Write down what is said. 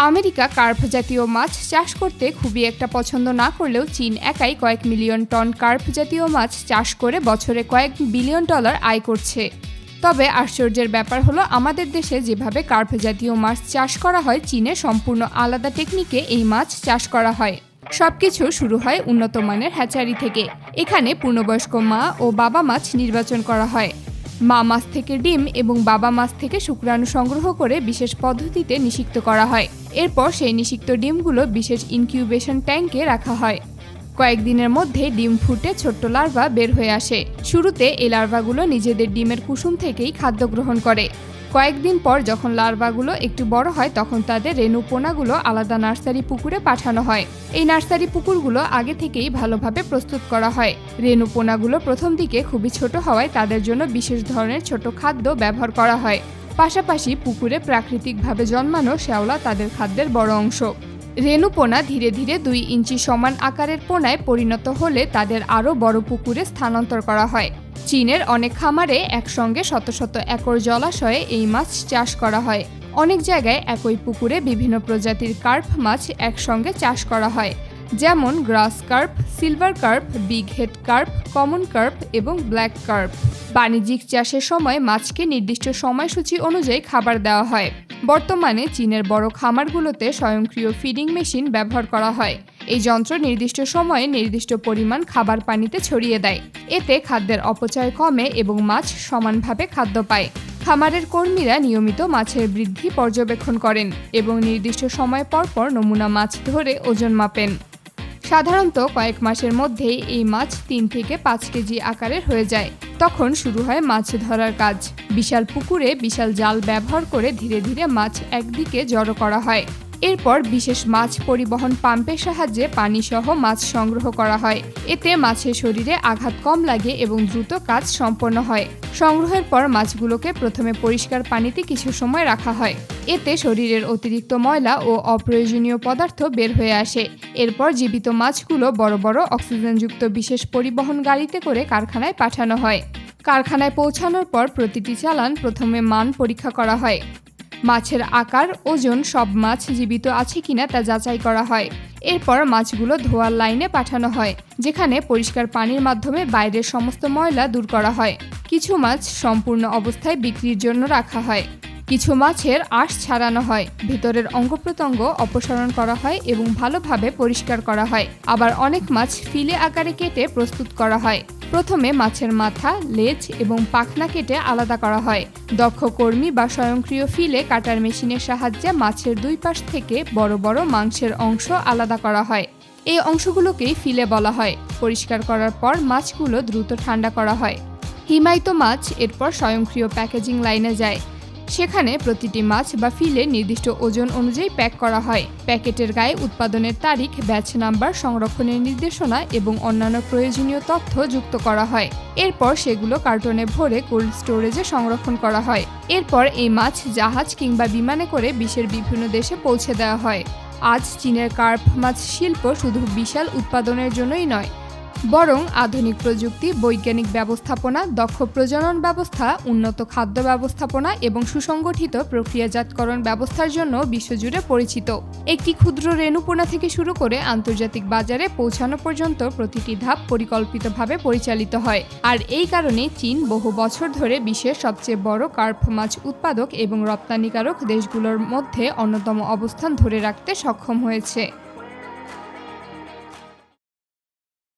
America carp জাতীয় মাছ চাষ করতে খুবই একটা পছন্দ না করলেও চীন একাই কয়েক মিলিয়ন টন কার্প জাতীয় মাছ চাষ করে বছরে কয়েক বিলিয়ন ডলার আয় করছে। তবে আশ্চর্যের ব্যাপার হলো আমাদের দেশে যেভাবে কার্প জাতীয় মাছ চাষ করা হয় চীনে সম্পূর্ণ আলাদা টেকনিকে এই মাছ চাষ করা হয়। সবকিছু শুরু হয় উন্নত মানের হ্যাচারি থেকে। এখানে পূর্ণবয়স্ক মা ও বাবা মাছ নির্বাচন করা হয়। মা মাছ থেকে ডিম এবং বাবা মাছ থেকে শুক্রাণু সংগ্রহ করে বিশেষ পদ্ধতিতে নিষিক্ত করা হয়। এরপর সেই নিষিক্ত ডিমগুলো বিশেষ ইনকিউবেশন ট্যাঙ্কে রাখা হয়। কয়েকদিনের মধ্যে ডিম ফুটে ছোট্ট লার্ভা বের হয়ে আসে। শুরুতে এই লার্ভাগুলো নিজেদের ডিমের কুসুম থেকেই খাদ্য গ্রহণ করে। কয়েকদিন পর যখন লার্ভাগুলো একটু বড় হয় তখন তাদের রেণু পোনাগুলো আলাদা নার্সারি পুকুরে পাঠানো হয়। এই নার্সারি পুকুরগুলো আগে থেকেই ভালোভাবে প্রস্তুত করা হয়। রেণু পোনাগুলো প্রথম দিকে খুবই ছোট হওয়ায় তাদের জন্য বিশেষ ধরনের ছোট খাদ্য ব্যবহার করা হয়। পাশাপাশি পুকুরে প্রাকৃতিকভাবে জন্মানো শ্যাওলা তাদের খাদ্যের বড় অংশ। রেণু পোনা ধীরে ধীরে 2 ইঞ্চি সমান আকারের পোনায় পরিণত হলে তাদের আরও বড় পুকুরে স্থানান্তর করা হয়। চীনের অনেক খামারে একসঙ্গে শত শত একর জলাশয়ে এই মাছ চাষ করা হয়। অনেক জায়গায় একই পুকুরে বিভিন্ন প্রজাতির কার্প মাছ একসঙ্গে চাষ করা হয়, যেমন গ্রাস carp, silver carp, big head carp, common carp এবং ব্ল্যাক কার্প। বাণিজ্যিক চাষের সময় মাছকে নির্দিষ্ট সময়সূচি অনুযায়ী খাবার দেওয়া হয়। বর্তমানে চীনের বড় খামারগুলোতে স্বয়ংক্রিয় ফিডিং মেশিন ব্যবহার করা হয়। এই যন্ত্র নির্দিষ্ট সময়ে নির্দিষ্ট পরিমাণ খাবার পানিতে ছড়িয়ে দেয়। এতে খাদ্যের অপচয় কমে এবং মাছ সমানভাবে খাদ্য পায়। খামারের কর্মীরা নিয়মিত মাছের বৃদ্ধি পর্যবেক্ষণ করেন এবং নির্দিষ্ট সময় পর পর নমুনা মাছ ধরে ওজন মাপেন। সাধারণত কয়েক মাসের মধ্যেই এই মাছ 3 থেকে 5 কেজি আকারের হয়ে যায়। তখন শুরু হয় মাছ ধরার কাজ। বিশাল পুকুরে বিশাল জাল ব্যবহার করে ধীরে ধীরে মাছ একদিকে জড়ো করা হয়। এরপর বিশেষ মাছ পরিবহন পাম্পের সাহায্যে পানিসহ মাছ সংগ্রহ করা হয়। এতে মাছের শরীরে আঘাত কম লাগে এবং দ্রুত কাজ সম্পন্ন হয়। সংগ্রহের পর মাছগুলোকে প্রথমে পরিষ্কার পানিতে কিছু সময় রাখা হয়। এতে শরীরের অতিরিক্ত ময়লা ও অপ্রয়োজনীয় পদার্থ বের হয়ে আসে। এরপর জীবিত মাছগুলো বড় বড় অক্সিজেনযুক্ত বিশেষ পরিবহন গাড়িতে করে কারখানায় পাঠানো হয়। কারখানায় পৌঁছানোর পর প্রতিটি চালান প্রথমে মান পরীক্ষা করা হয়। মাছের আকার, ওজন, সব মাছ জীবিত আছে কিনা তা যাচাই করা হয়। এরপর মাছগুলো ধোয়ার লাইনে পাঠানো হয়, যেখানে পরিষ্কার পানির মাধ্যমে বাইরের সমস্ত ময়লা দূর করা হয়। কিছু মাছ সম্পূর্ণ অবস্থায় বিক্রির জন্য রাখা হয়। কিছু মাছের আঁশ ছাড়ানো হয়, ভেতরের অঙ্গপ্রত্যঙ্গ অপসারণ করা হয় এবং ভালোভাবে পরিষ্কার করা হয়। আবার অনেক মাছ ফিলে আকারে কেটে প্রস্তুত করা হয়। প্রথমে মাছের মাথা, লেজ এবং পাখনা কেটে আলাদা করা হয়। দক্ষ কর্মী বা স্বয়ংক্রিয় ফিলে কাটার মেশিনের সাহায্যে মাছের 2 পাশ থেকে বড় বড় মাংসের অংশ আলাদা করা হয়। এই অংশগুলোকেই ফিলে বলা হয়। পরিষ্কার করার পর মাছগুলো দ্রুত ঠান্ডা করা হয়। হিমায়িত মাছ এরপর স্বয়ংক্রিয় প্যাকেজিং লাইনে যায়। সেখানে প্রতিটি মাছ বা ফিলে নির্দিষ্ট ওজন অনুযায়ী প্যাক করা হয়। প্যাকেটের গায়ে উৎপাদনের তারিখ, ব্যাচ নাম্বার, সংরক্ষণের নির্দেশনা এবং অন্যান্য প্রয়োজনীয় তথ্য যুক্ত করা হয়। এরপর সেগুলো কার্টনে ভরে কোল্ড স্টোরেজে সংরক্ষণ করা হয়। এরপর এই মাছ জাহাজ কিংবা বিমানে করে বিশ্বের বিভিন্ন দেশে পৌঁছে দেওয়া হয়। আজ চীনের কার্প মাছ শিল্প শুধু বিশাল উৎপাদনের জন্যই নয়, বরং আধুনিক প্রযুক্তি, বৈজ্ঞানিক ব্যবস্থাপনা, দক্ষ প্রজনন ব্যবস্থা, উন্নত খাদ্য ব্যবস্থাপনা এবং সুসংগঠিত প্রক্রিয়াজাতকরণ ব্যবস্থার জন্য বিশ্বজুড়ে পরিচিত। একটি ক্ষুদ্র রেণুপোনা থেকে শুরু করে আন্তর্জাতিক বাজারে পৌঁছানো পর্যন্ত প্রতিটি ধাপ পরিকল্পিতভাবে পরিচালিত হয়। আর এই কারণে চীন বহু বছর ধরে বিশ্বের সবচেয়ে বড় কার্প মাছ উৎপাদক এবং রপ্তানিকারক দেশগুলোর মধ্যে অন্যতম অবস্থান ধরে রাখতে সক্ষম হয়েছে।